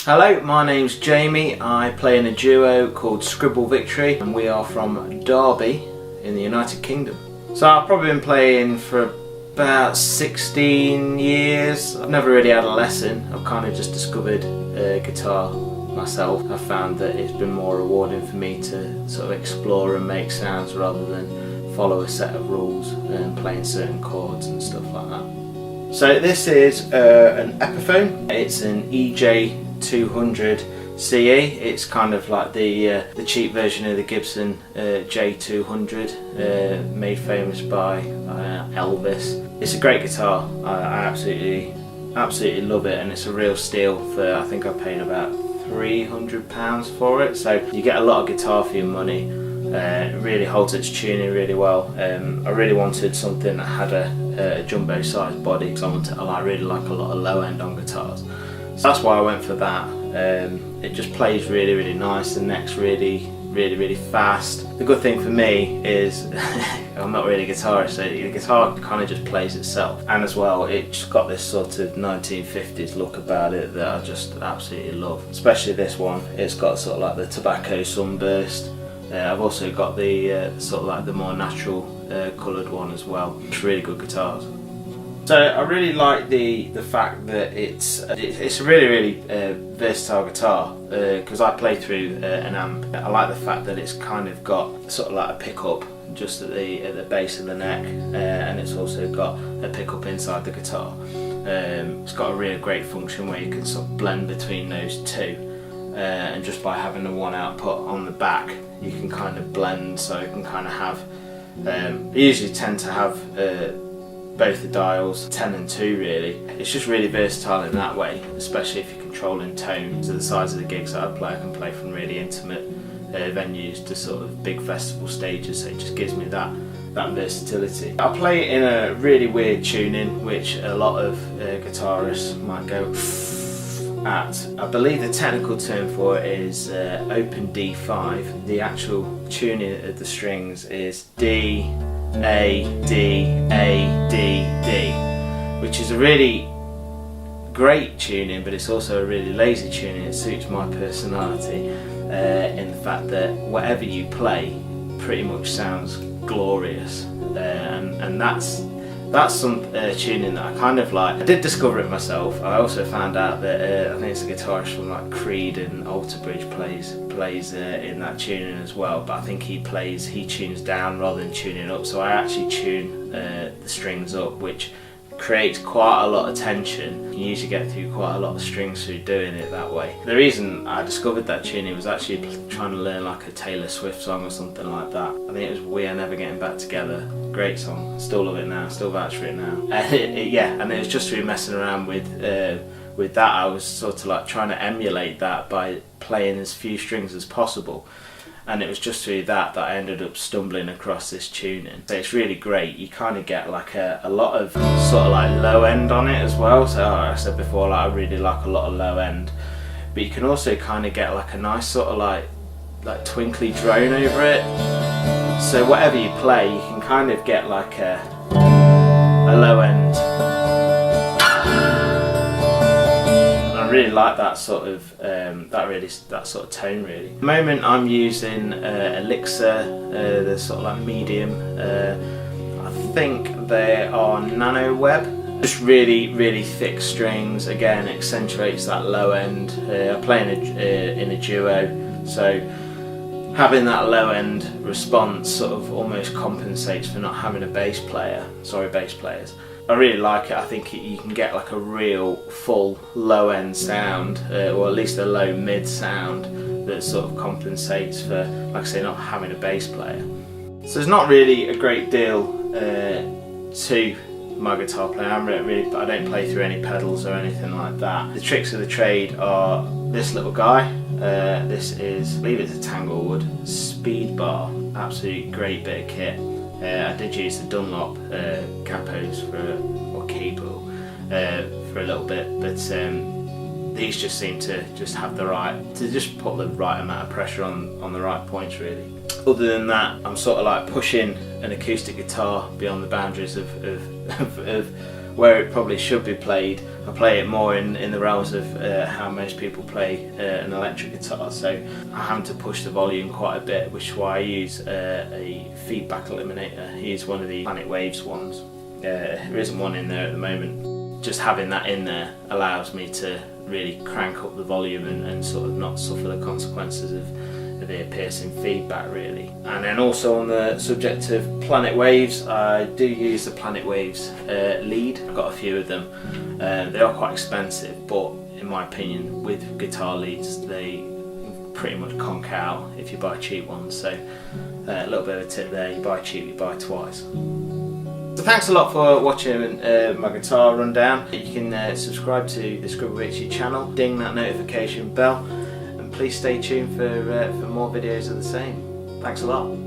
Hello, my name's Jamie. I play in a duo called Scribble Victory and we are from Derby in the United Kingdom. So I've probably been playing for about 16 years. I've never really had a lesson. I've kind of just discovered guitar myself. I found that it's been more rewarding for me to sort of explore and make sounds rather than follow a set of rules and playing certain chords and stuff like that. So this is an Epiphone. It's an EJ-200CE. It's kind of like the cheap version of the Gibson J200, made famous by Elvis. It's a great guitar. I absolutely love it, and it's a real steal. For I think I paid about £300 for it. So you get a lot of guitar for your money. It really holds its tuning really well. I really wanted something that had a jumbo sized body because I really like a lot of low end on guitars. So that's why I went for that. It just plays really nice. The neck's really fast. The good thing for me is I'm not really a guitarist, so the guitar kind of just plays itself. And as well, it's got this sort of 1950s look about it that I just absolutely love. Especially this one. It's got sort of like the tobacco sunburst. I've also got the sort of like the more natural coloured one as well. It's really good guitars. So I really like the fact that it's a really versatile guitar because I play through an amp. I like the fact that it's kind of got sort of like a pickup just at the base of the neck, and it's also got a pickup inside the guitar. It's got a really great function where you can sort of blend between those two, and just by having the one output on the back, you can kind of blend. So you can kind of have. I usually tend to have. Both the dials, 10 and 2 really. It's just really versatile in that way, especially if you're controlling tones. The size of the gigs that I can play from really intimate venues to sort of big festival stages, so it just gives me that versatility. I play it in a really weird tuning, which a lot of guitarists might go at. I believe the technical term for it is open D5. The actual tuning of the strings is D, A, D, A, D, D, which is a really great tuning, but it's also a really lazy tuning. It suits my personality in the fact that whatever you play pretty much sounds glorious, and that's some tuning that I kind of like. I did discover it myself. I also found out that I think it's a guitarist from like Creed and Alter Bridge plays in that tuning as well, but I think he tunes down rather than tuning up, so I actually tune the strings up, which creates quite a lot of tension. You can usually get through quite a lot of strings through doing it that way. The reason I discovered that tuning was actually trying to learn like a Taylor Swift song or something like that. I think it was We Are Never Getting Back Together. Great song, still love it now, still vouch for it now. And it was just through messing around with that. I was sort of like trying to emulate that by playing as few strings as possible, and it was just through that I ended up stumbling across this tuning. So it's really great. You kind of get like a lot of sort of like low end on it as well. So like I said before, like I really like a lot of low end, but you can also kind of get like a nice sort of like twinkly drone over it. So whatever you play, you can kind of get like a low end. I really like that sort of that sort of tone really. At the moment I'm using Elixir, the sort of like medium. I think they are Nanoweb. Just really thick strings. Again, accentuates that low end. I play in a duo, so having that low end response sort of almost compensates for not having a bass players. I really like it. I think you can get like a real full low end sound, or at least a low mid sound that sort of compensates for, like I say, not having a bass player. So there's not really a great deal to my guitar playing. I don't play through any pedals or anything like that. The tricks of the trade are this little guy. This is, I believe it's a Tanglewood Speedbar. Absolutely great bit of kit. I did use the Dunlop capos for a little bit, but these just seem to just have the right, to just put the right amount of pressure on the right points really. Other than that, I'm sort of like pushing an acoustic guitar beyond the boundaries of where it probably should be played. I play it more in the realms of how most people play an electric guitar, so I'm having to push the volume quite a bit, which is why I use a feedback eliminator. I use one of the Planet Waves ones. There isn't one in there at the moment. Just having that in there allows me to really crank up the volume and sort of not suffer the consequences of the piercing feedback really. And then also on the subject of Planet Waves, I do use the Planet Waves lead. I've got a few of them. They are quite expensive, but in my opinion with guitar leads they pretty much conk out if you buy cheap ones. So a little bit of a tip there, you buy cheap, you buy twice. So thanks a lot for watching my guitar rundown. You can subscribe to the Scribble Victory channel, ding that notification bell, and please stay tuned for more videos of the same. Thanks a lot.